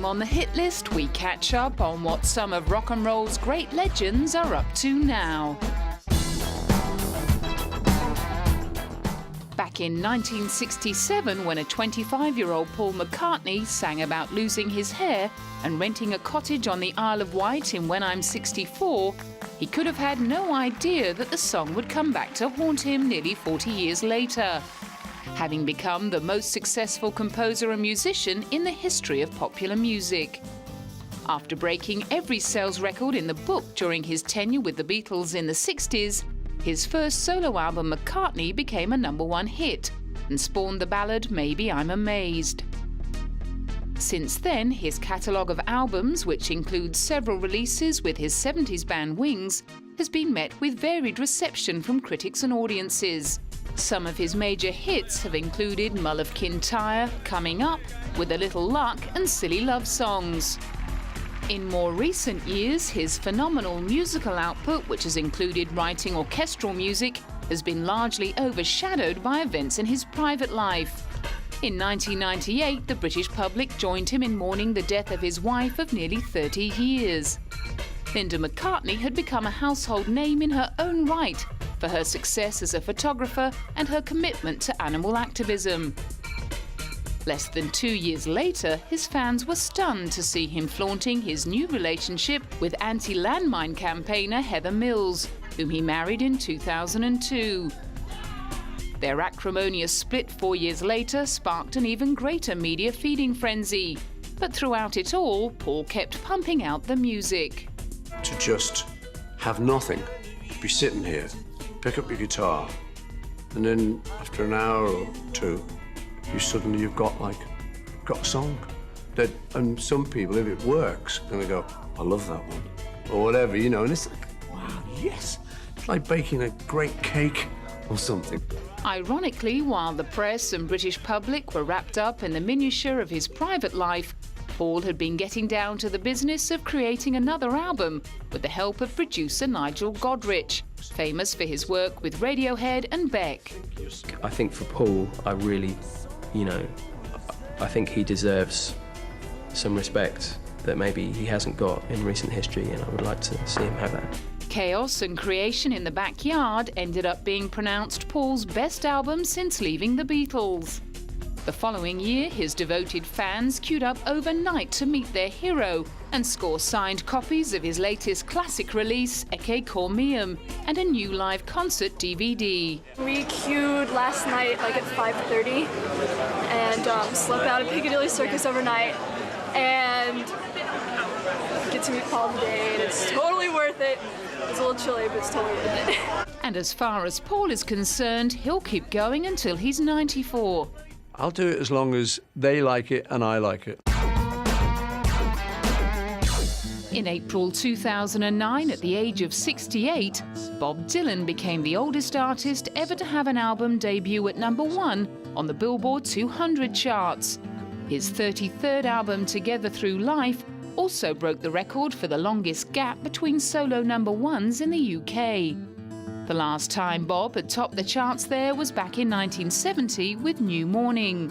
time on the hit list, we catch up on what some of rock and roll's great legends are up to now. Back in 1967, when a 25-year-old Paul McCartney sang about losing his hair and renting a cottage on the Isle of Wight in When I'm 64, he could have had no idea that the song would come back to haunt him nearly 40 years later, having become the most successful composer and musician in the history of popular music. After breaking every sales record in the book during his tenure with the Beatles in the 60s, his first solo album, McCartney, became a #1 hit and spawned the ballad Maybe I'm Amazed. Since then, his catalogue of albums, which includes several releases with his 70s band Wings, has been met with varied reception from critics and audiences. Some of his major hits have included Mull of Kintyre, Coming Up, With a Little Luck and Silly Love Songs. In more recent years, his phenomenal musical output, which has included writing orchestral music, has been largely overshadowed by events in his private life. In 1998, the British public joined him in mourning the death of his wife of nearly 30 years. Linda McCartney had become a household name in her own right for her success as a photographer and her commitment to animal activism. Less than 2 years later, his fans were stunned to see him flaunting his new relationship with anti-landmine campaigner Heather Mills, whom he married in 2002. Their acrimonious split 4 years later sparked an even greater media feeding frenzy. But throughout it all, Paul kept pumping out the music. To just have nothing, be sitting here, pick up your guitar, and then after an hour or two, you've got a song. And some people, if it works, gonna go, I love that one, or whatever, you know. And it's like, wow, yes, it's like baking a great cake or something. Ironically, while the press and British public were wrapped up in the minutiae of his private life, Paul had been getting down to the business of creating another album with the help of producer Nigel Godrich, famous for his work with Radiohead and Beck. I think for Paul, I think he deserves some respect that maybe he hasn't got in recent history, and I would like to see him have that. Chaos and Creation in the Backyard ended up being pronounced Paul's best album since leaving the Beatles. The following year, his devoted fans queued up overnight to meet their hero and score signed copies of his latest classic release, Ecce Cormeum, and a new live concert DVD. We queued last night at 5:30 and slept out at Piccadilly Circus overnight and get to meet Paul today, and it's totally worth it. It's a little chilly, but it's totally worth it. And as far as Paul is concerned, he'll keep going until he's 94. I'll do it as long as they like it and I like it. In April 2009, at the age of 68, Bob Dylan became the oldest artist ever to have an album debut at #1 on the Billboard 200 charts. His 33rd album, Together Through Life, also broke the record for the longest gap between solo #1s in the UK. The last time Bob had topped the charts there was back in 1970 with New Morning.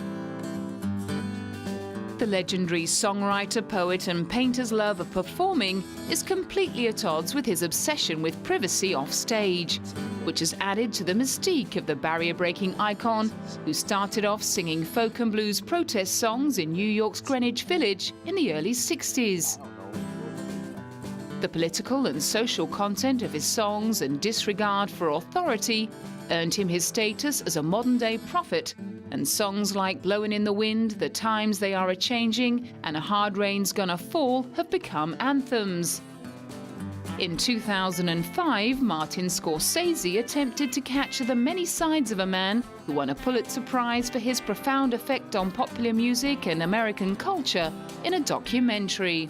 The legendary songwriter, poet and painter's love of performing is completely at odds with his obsession with privacy off stage, which has added to the mystique of the barrier-breaking icon who started off singing folk and blues protest songs in New York's Greenwich Village in the early 60s. The political and social content of his songs and disregard for authority earned him his status as a modern-day prophet, and songs like Blowin' in the Wind, The Times They Are A-Changing and A Hard Rain's Gonna Fall have become anthems. In 2005, Martin Scorsese attempted to capture the many sides of a man who won a Pulitzer Prize for his profound effect on popular music and American culture in a documentary.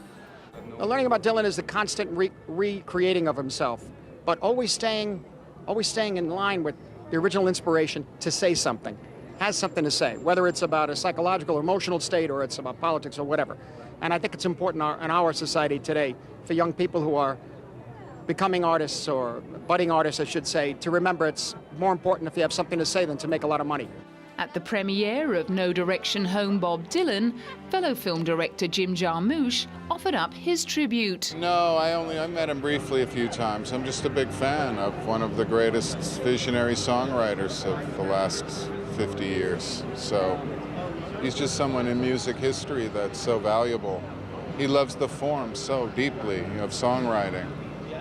Learning about Dylan is the constant recreating of himself, but always staying in line with the original inspiration to say something, has something to say, whether it's about a psychological or emotional state or it's about politics or whatever. And I think it's important in our society today for young people who are becoming artists, or budding artists, I should say, to remember it's more important if you have something to say than to make a lot of money. At the premiere of No Direction Home Bob Dylan, fellow film director Jim Jarmusch offered up his tribute. No, I met him briefly a few times. I'm just a big fan of one of the greatest visionary songwriters of the last 50 years. So he's just someone in music history that's so valuable. He loves the form so deeply of songwriting.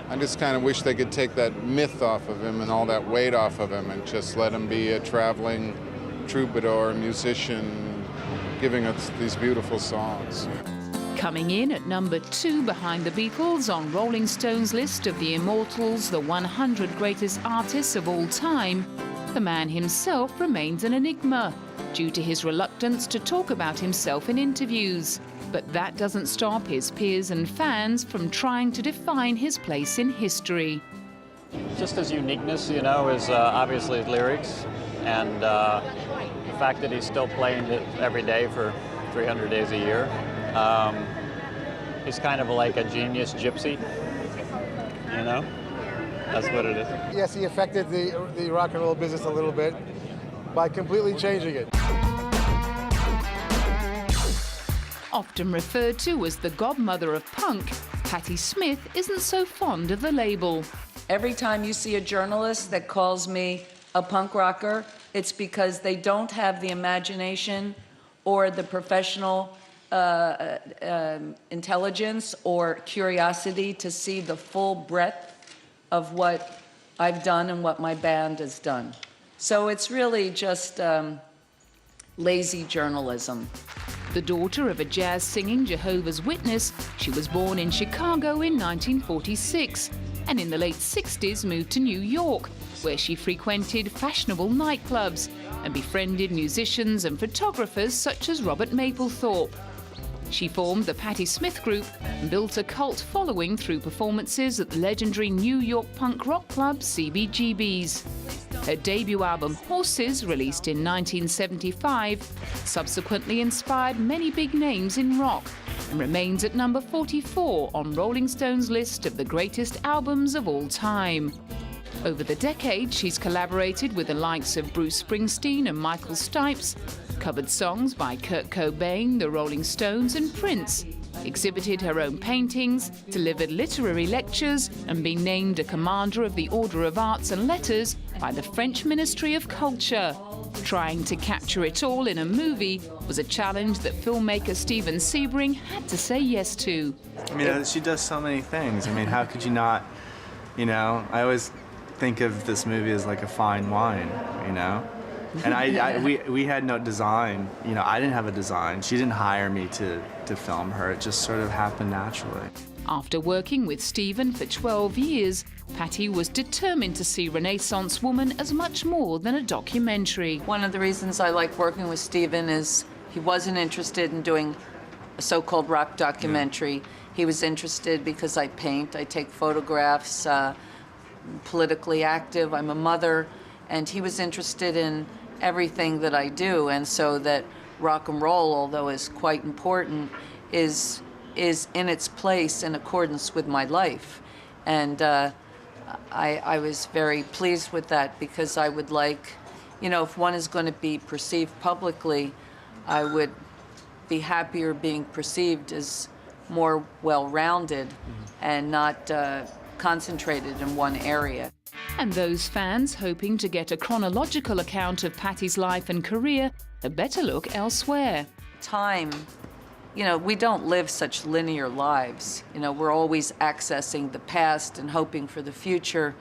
I just kind of wish they could take that myth off of him and all that weight off of him and just let him be a traveling troubadour, musician, giving us these beautiful songs. Coming in at number 2 behind the Beatles on Rolling Stone's list of the Immortals, the 100 greatest artists of all time, the man himself remains an enigma due to his reluctance to talk about himself in interviews. But that doesn't stop his peers and fans from trying to define his place in history. Just his uniqueness, you know, is obviously his lyrics, and the fact that he's still playing it every day for 300 days a year. He's kind of like a genius gypsy, you know? That's what it is. Yes, he affected the rock and roll business a little bit by completely changing it. Often referred to as the godmother of punk, Patti Smith isn't so fond of the label. Every time you see a journalist that calls me a punk rocker, it's because they don't have the imagination or the professional intelligence or curiosity to see the full breadth of what I've done and what my band has done. So it's really just lazy journalism. The daughter of a jazz-singing Jehovah's Witness, she was born in Chicago in 1946 and in the late 60s moved to New York, where she frequented fashionable nightclubs and befriended musicians and photographers such as Robert Mapplethorpe. She formed the Patti Smith Group and built a cult following through performances at the legendary New York punk rock club CBGB's. Her debut album Horses, released in 1975, subsequently inspired many big names in rock and remains at number 44 on Rolling Stone's list of the greatest albums of all time. Over the decades, she's collaborated with the likes of Bruce Springsteen and Michael Stipes, covered songs by Kurt Cobain, the Rolling Stones and Prince, exhibited her own paintings, delivered literary lectures and been named a Commander of the Order of Arts and Letters by the French Ministry of Culture. Trying to capture it all in a movie was a challenge that filmmaker Steven Sebring had to say yes to. I mean, she does so many things. I mean, how could you not, you know? I always think of this movie as like a fine wine, you know? And we had no design. You know, I didn't have a design. She didn't hire me to film her. It just sort of happened naturally. After working with Steven for 12 years, Patti was determined to see Renaissance Woman as much more than a documentary. One of the reasons I like working with Steven is he wasn't interested in doing a so-called rock documentary. He was interested because I paint, I take photographs, politically active, I'm a mother, and he was interested in everything that I do, and so that rock and roll, although is quite important, is in its place in accordance with my life. And I was very pleased with that, because I would like, you know, if one is going to be perceived publicly, I would be happier being perceived as more well-rounded and not concentrated in one area. And those fans hoping to get a chronological account of Patti's life and career had better look elsewhere. Time, you know, we don't live such linear lives. You know, we're always accessing the past and hoping for the future.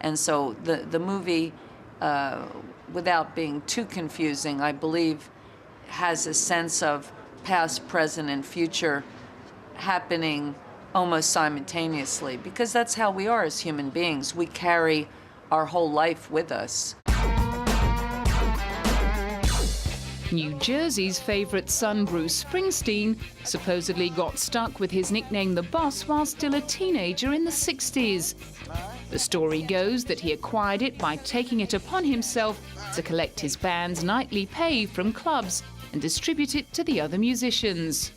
And so the movie, without being too confusing, I believe has a sense of past, present, and future happening almost simultaneously, because that's how we are as human beings. We carry our whole life with us. New Jersey's favourite son, Bruce Springsteen, supposedly got stuck with his nickname The Boss while still a teenager in the 60s. The story goes that he acquired it by taking it upon himself to collect his band's nightly pay from clubs and distribute it to the other musicians.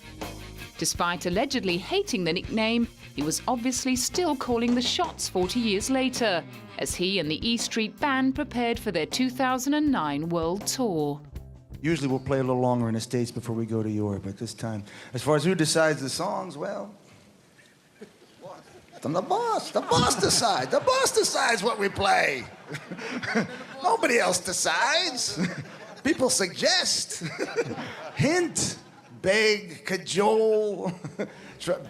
Despite allegedly hating the nickname, he was obviously still calling the shots 40 years later, as he and the E Street Band prepared for their 2009 world tour. Usually we'll play a little longer in the States before we go to Europe at this time. As far as who decides the songs, well, I'm the boss. The boss decides. The boss decides what we play. Nobody else decides. People suggest, hint, beg, cajole,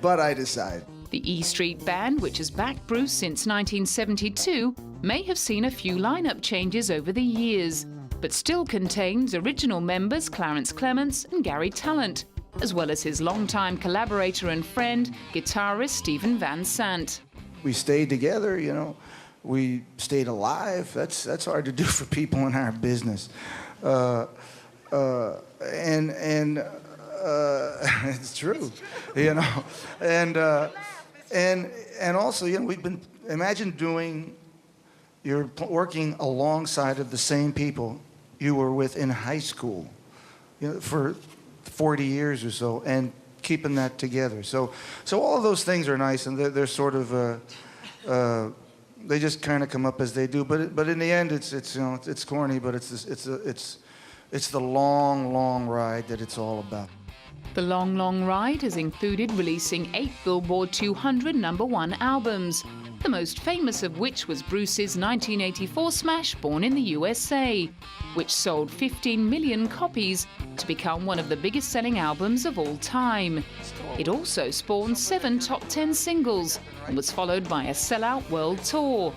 but I decide. The E Street Band, which has backed Bruce since 1972, may have seen a few lineup changes over the years, but still contains original members Clarence Clements and Gary Talent, as well as his longtime collaborator and friend, guitarist Stephen Van Sant. We stayed together, you know. We stayed alive. That's hard to do for people in our business. It's true, you know. And also, you know, imagine you're working alongside of the same people you were with in high school, you know, for 40 years or so, and keeping that together. So all of those things are nice, and they're sort of they just kind of come up as they do. But in the end, it's you know, it's corny, but it's the long ride that it's all about. The Long Ride has included releasing 8 Billboard 200 #1 albums, the most famous of which was Bruce's 1984 smash Born in the USA, which sold 15 million copies to become one of the biggest selling albums of all time. It also spawned 7 top 10 singles and was followed by a sellout world tour.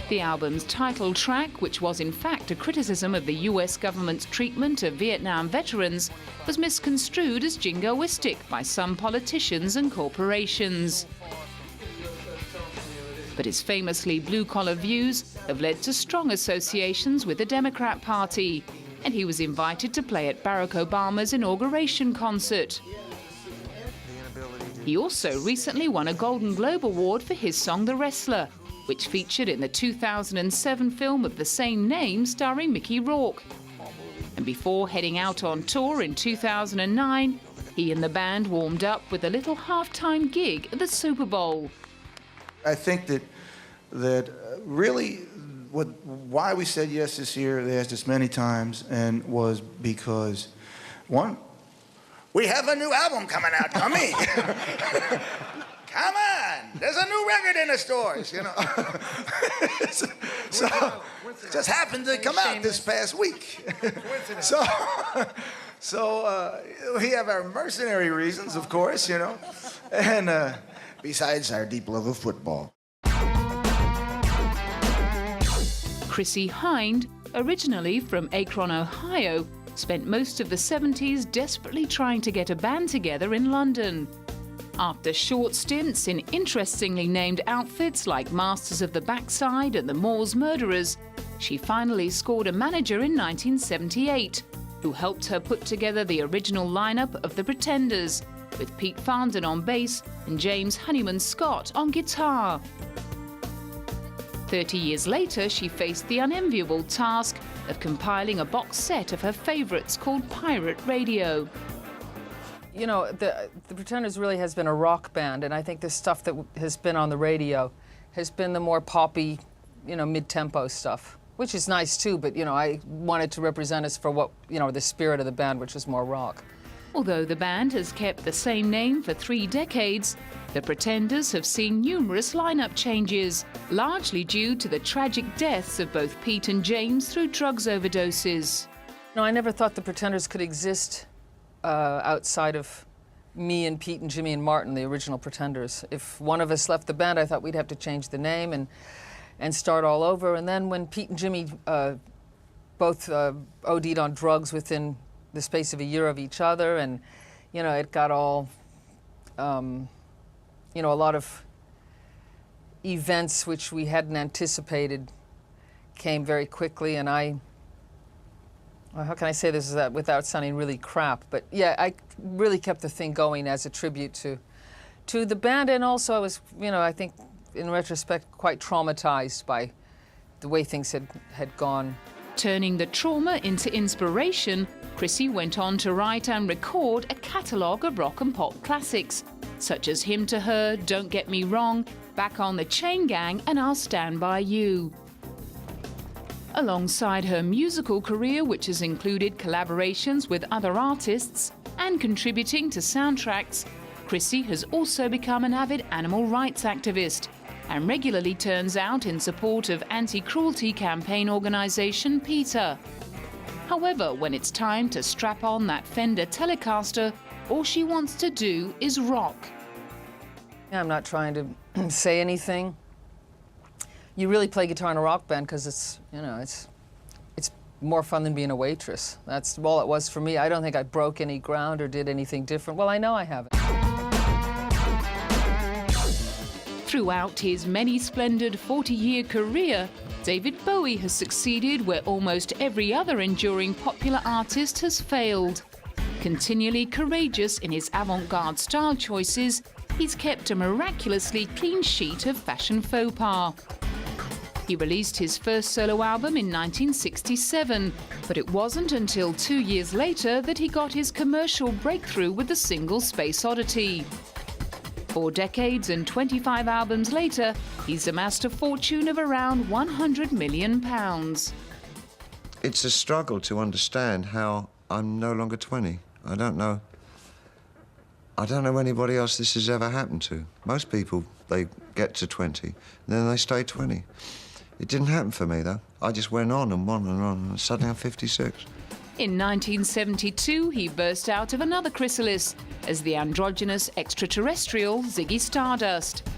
The album's title track, which was in fact a criticism of the US government's treatment of Vietnam veterans, was misconstrued as jingoistic by some politicians and corporations. But his famously blue-collar views have led to strong associations with the Democrat Party, and he was invited to play at Barack Obama's inauguration concert. He also recently won a Golden Globe Award for his song The Wrestler, which featured in the 2007 film of the same name starring Mickey Rourke. And before heading out on tour in 2009, he and the band warmed up with a little halftime gig at the Super Bowl. I think that really why we said yes this year, they asked us many times, and was because, one, we have a new album coming out, dummy. Come on, there's a new record in the stores, you know. So just happened to come out this past week. So we have our mercenary reasons, of course, you know, and besides our deep love of football. Chrissie Hynde, originally from Akron, Ohio, spent most of the 70s desperately trying to get a band together in London. After short stints in interestingly named outfits like Masters of the Backside and the Moors Murderers, she finally scored a manager in 1978, who helped her put together the original lineup of the Pretenders, with Pete Farndon on bass and James Honeyman Scott on guitar. 30 years later, she faced the unenviable task of compiling a box set of her favourites called Pirate Radio. You know, the Pretenders really has been a rock band, and I think the stuff that has been on the radio has been the more poppy, you know, mid-tempo stuff, which is nice too, but, you know, I wanted to represent us for what, you know, the spirit of the band, which is more rock. Although the band has kept the same name for 3 decades, the Pretenders have seen numerous lineup changes, largely due to the tragic deaths of both Pete and James through drugs overdoses. No, I never thought the Pretenders could exist outside of me and Pete and Jimmy and Martin, the original Pretenders. If one of us left the band, I thought we'd have to change the name and start all over. And then when Pete and Jimmy both OD'd on drugs within the space of a year of each other, and, you know, it got all, you know, a lot of events which we hadn't anticipated came very quickly, and well, how can I say this without sounding really crap? But yeah, I really kept the thing going as a tribute to the band, and also I was, you know, I think in retrospect quite traumatized by the way things had gone. Turning the trauma into inspiration, Chrissie went on to write and record a catalogue of rock and pop classics, such as Hymn to Her, Don't Get Me Wrong, Back on the Chain Gang, and I'll Stand By You. Alongside her musical career, which has included collaborations with other artists and contributing to soundtracks, Chrissy has also become an avid animal rights activist and regularly turns out in support of anti-cruelty campaign organisation PETA. However, when it's time to strap on that Fender Telecaster, all she wants to do is rock. I'm not trying to say anything. You really play guitar in a rock band because it's, you know, it's more fun than being a waitress. That's all it was for me. I don't think I broke any ground or did anything different. Well, I know I haven't. Throughout his many splendid 40-year career, David Bowie has succeeded where almost every other enduring popular artist has failed. Continually courageous in his avant-garde style choices, he's kept a miraculously clean sheet of fashion faux pas. He released his first solo album in 1967, but it wasn't until 2 years later that he got his commercial breakthrough with the single Space Oddity. 4 decades and 25 albums later, he's amassed a fortune of around £100 million. It's a struggle to understand how I'm no longer 20. I don't know anybody else this has ever happened to. Most people, they get to 20, and then they stay 20. It didn't happen for me, though. I just went on and on and on, and suddenly I'm 56. In 1972, he burst out of another chrysalis as the androgynous extraterrestrial Ziggy Stardust.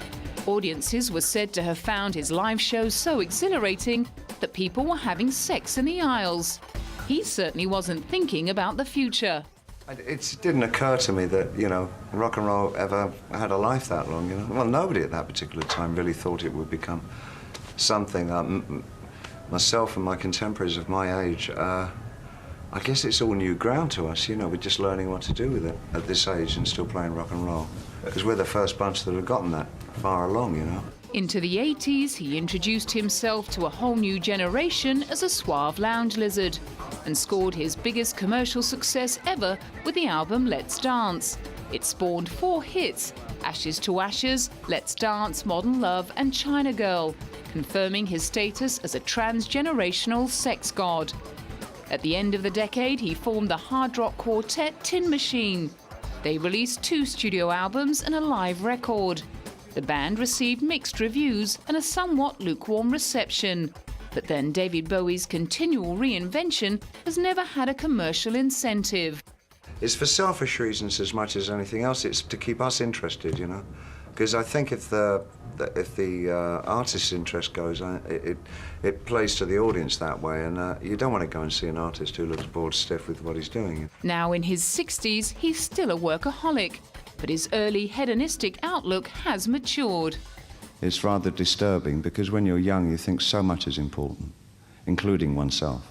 Audiences were said to have found his live shows so exhilarating that people were having sex in the aisles. He certainly wasn't thinking about the future. It didn't occur to me that, you know, rock and roll ever had a life that long, you know. Well, nobody at that particular time really thought it would become something. Myself and my contemporaries of my age, I guess it's all new ground to us, you know. We're just learning what to do with it at this age and still playing rock and roll. Because we're the first bunch that have gotten that far along, you know. Into the 80s, he introduced himself to a whole new generation as a suave lounge lizard and scored his biggest commercial success ever with the album Let's Dance. It spawned 4 hits: Ashes to Ashes, Let's Dance, Modern Love and China Girl, confirming his status as a transgenerational sex god. At the end of the decade, he formed the hard rock quartet Tin Machine. They released 2 studio albums and a live record. The band received mixed reviews and a somewhat lukewarm reception. But then David Bowie's continual reinvention has never had a commercial incentive. It's for selfish reasons as much as anything else. It's to keep us interested, you know. Because I think if the artist's interest goes, it plays to the audience that way, and you don't want to go and see an artist who looks bored stiff with what he's doing. Now in his 60s, he's still a workaholic, but his early hedonistic outlook has matured. It's rather disturbing because when you're young, you think so much is important, including oneself.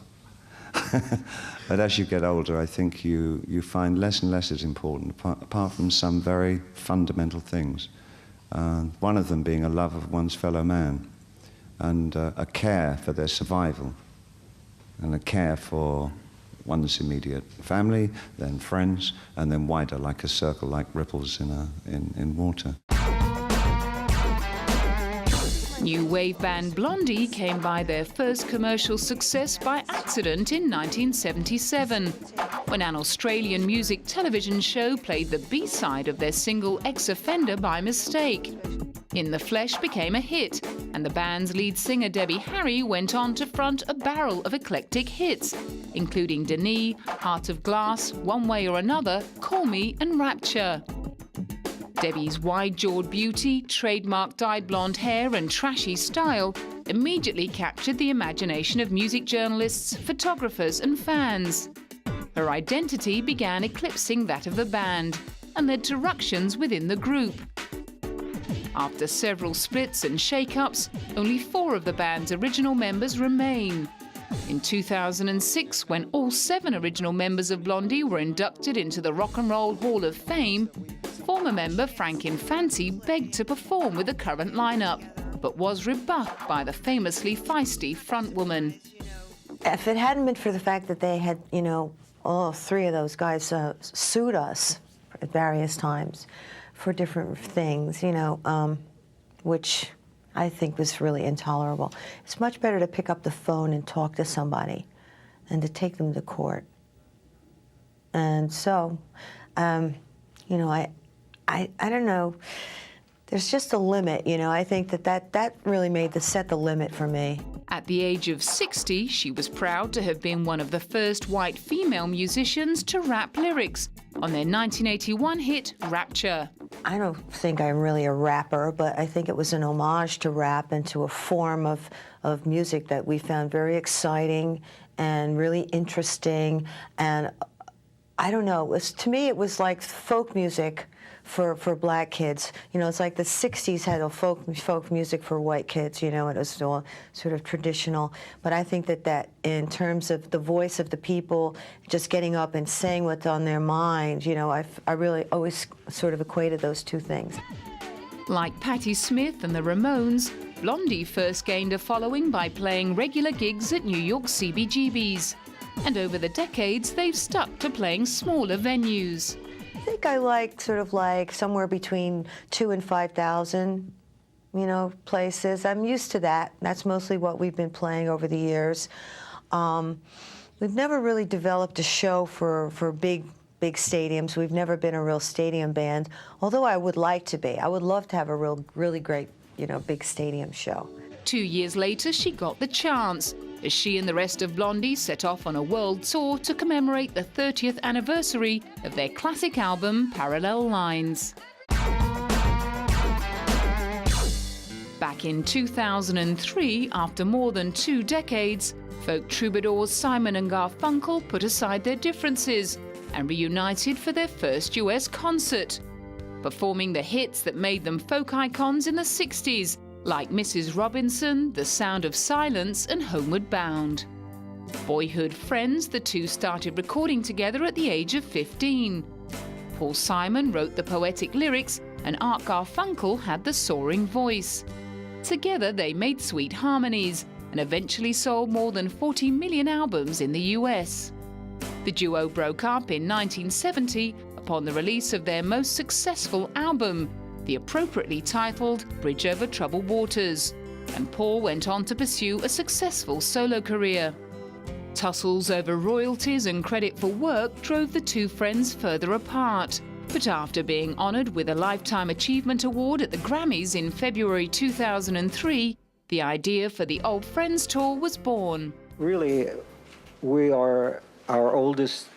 But as you get older, I think you find less and less is important, apart from some very fundamental things. One of them being a love of one's fellow man and a care for their survival and a care for one's immediate family, then friends, and then wider, like a circle, like ripples in water. New wave band Blondie came by their first commercial success by accident in 1977, when an Australian music television show played the B-side of their single Ex-Offender by mistake. In the Flesh became a hit, and the band's lead singer Debbie Harry went on to front a barrel of eclectic hits, including Denis, Heart of Glass, One Way or Another, Call Me and Rapture. Debbie's wide-jawed beauty, trademark dyed blonde hair and trashy style immediately captured the imagination of music journalists, photographers and fans. Her identity began eclipsing that of the band and led to ructions within the group. After several splits and shake-ups, only 4 of the band's original members remain. In 2006, when all 7 original members of Blondie were inducted into the Rock and Roll Hall of Fame, former member Frank Infanti begged to perform with the current lineup, but was rebuffed by the famously feisty frontwoman. If it hadn't been for the fact that they had, you know, all 3 of those guys sued us at various times for different things, you know, which I think was really intolerable. It's much better to pick up the phone and talk to somebody than to take them to court. And so, you know, I don't know. There's just a limit, you know. I think that really set the limit for me. At the age of 60, she was proud to have been one of the first white female musicians to rap lyrics on their 1981 hit, Rapture. I don't think I'm really a rapper, but I think it was an homage to rap and to a form of music that we found very exciting and really interesting. And I don't know, to me it was like folk music for black kids. You know, it's like the 60s had a folk music for white kids, you know, it was all sort of traditional. But I think that in terms of the voice of the people just getting up and saying what's on their mind, you know, I really always sort of equated those two things. Like Patti Smith and the Ramones, Blondie first gained a following by playing regular gigs at New York CBGBs. And over the decades, they've stuck to playing smaller venues. I think I like sort of like somewhere between 2,000 and 5,000, you know, places. I'm used to that. That's mostly what we've been playing over the years. We've never really developed a show for big stadiums. We've never been a real stadium band, although I would like to be. I would love to have a really great, you know, big stadium show. 2 years later, she got the chance, as she and the rest of Blondie set off on a world tour to commemorate the 30th anniversary of their classic album, Parallel Lines. Back in 2003, after more than 2 decades, folk troubadours Simon and Garfunkel put aside their differences and reunited for their first US concert, performing the hits that made them folk icons in the 60s, like Mrs. Robinson, The Sound of Silence, and Homeward Bound. Boyhood friends, the two started recording together at the age of 15. Paul Simon wrote the poetic lyrics, and Art Garfunkel had the soaring voice. Together they made sweet harmonies, and eventually sold more than 40 million albums in the US. The duo broke up in 1970 upon the release of their most successful album, the appropriately titled Bridge Over Troubled Waters, and Paul went on to pursue a successful solo career. Tussles over royalties and credit for work drove the two friends further apart, but after being honoured with a Lifetime Achievement Award at the Grammys in February 2003, the idea for the Old Friends Tour was born. Really, we are our oldest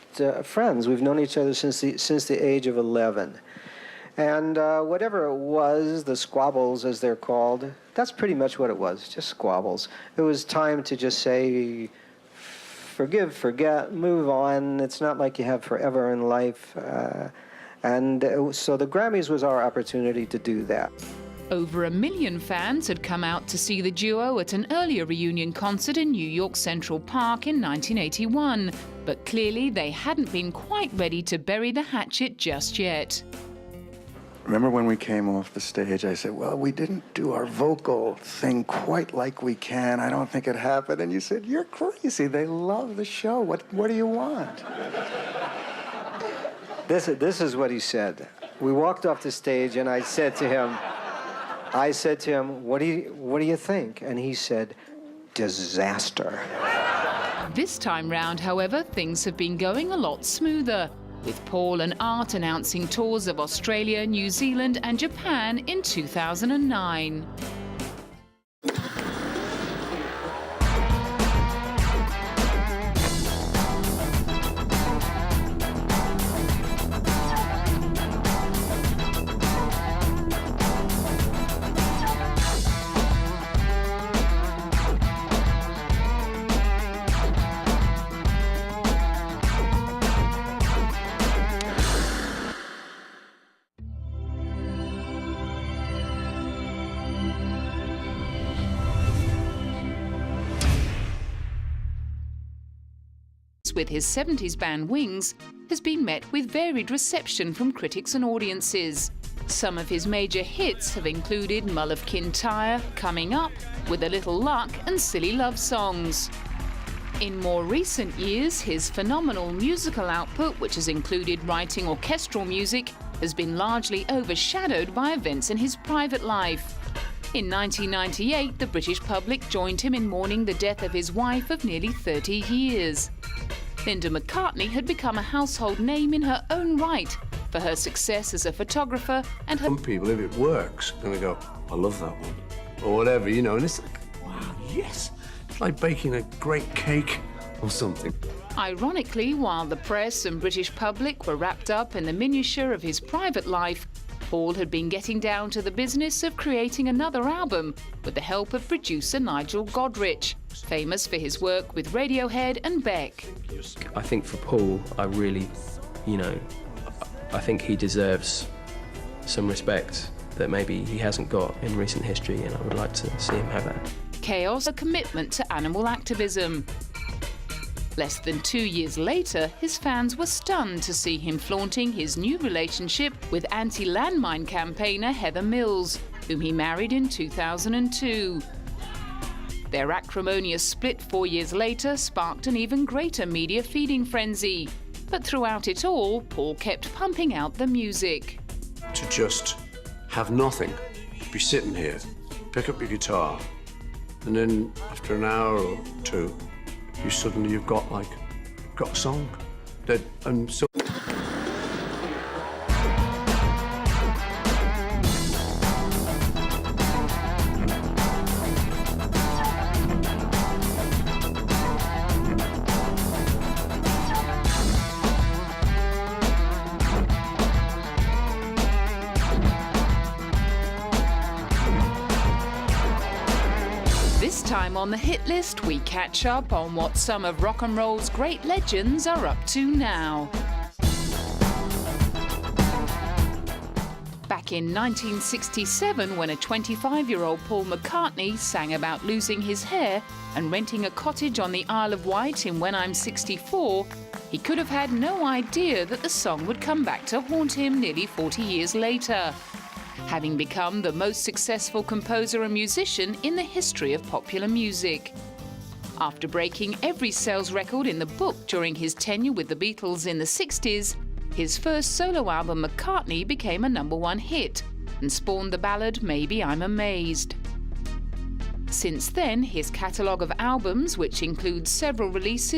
friends. We've known each other since the age of 11. And whatever it was, the squabbles as they're called, that's pretty much what it was, just squabbles. It was time to just say, forgive, forget, move on. It's not like you have forever in life. So the Grammys was our opportunity to do that. Over 1 million fans had come out to see the duo at an earlier reunion concert in New York Central Park in 1981, but clearly they hadn't been quite ready to bury the hatchet just yet. Remember when we came off the stage, I said, well, we didn't do our vocal thing quite like we can. I don't think it happened. And you said, you're crazy. They love the show. What do you want? This is what he said. We walked off the stage, and I said to him, what do you think? And he said, disaster. This time round, however, things have been going a lot smoother, with Paul and Art announcing tours of Australia, New Zealand and Japan in 2009. With his 70s band Wings, has been met with varied reception from critics and audiences. Some of his major hits have included Mull of Kintyre, Coming Up, With a Little Luck and Silly Love Songs. In more recent years, his phenomenal musical output, which has included writing orchestral music, has been largely overshadowed by events in his private life. In 1998, the British public joined him in mourning the death of his wife of nearly 30 years. Linda McCartney had become a household name in her own right for her success as a photographer and her... Some people, if it works, are going to go, I love that one, or whatever, you know, and it's like, wow, yes. It's like baking a great cake or something. Ironically, while the press and British public were wrapped up in the minutiae of his private life, Paul had been getting down to the business of creating another album with the help of producer Nigel Godrich, famous for his work with Radiohead and Beck. I think for Paul, I really, I think he deserves some respect that maybe he hasn't got in recent history, and I would like to see him have that. Chaos, a commitment to animal activism. Less than 2 years later, his fans were stunned to see him flaunting his new relationship with anti-landmine campaigner Heather Mills, whom he married in 2002. Their acrimonious split 4 years later sparked an even greater media feeding frenzy. But throughout it all, Paul kept pumping out the music. To just have nothing, be sitting here, pick up your guitar, and then after an hour or two, you've got a song. And so This time on the hit list, we catch up on what some of rock and roll's great legends are up to now. Back in 1967, when a 25-year-old Paul McCartney sang about losing his hair and renting a cottage on the Isle of Wight in When I'm 64, he could have had no idea that the song would come back to haunt him nearly 40 years later, having become the most successful composer and musician in the history of popular music. After breaking every sales record in the book during his tenure with the Beatles in the 60s, his first solo album, McCartney, became a #1 hit and spawned the ballad Maybe I'm Amazed. Since then, his catalogue of albums, which includes several releases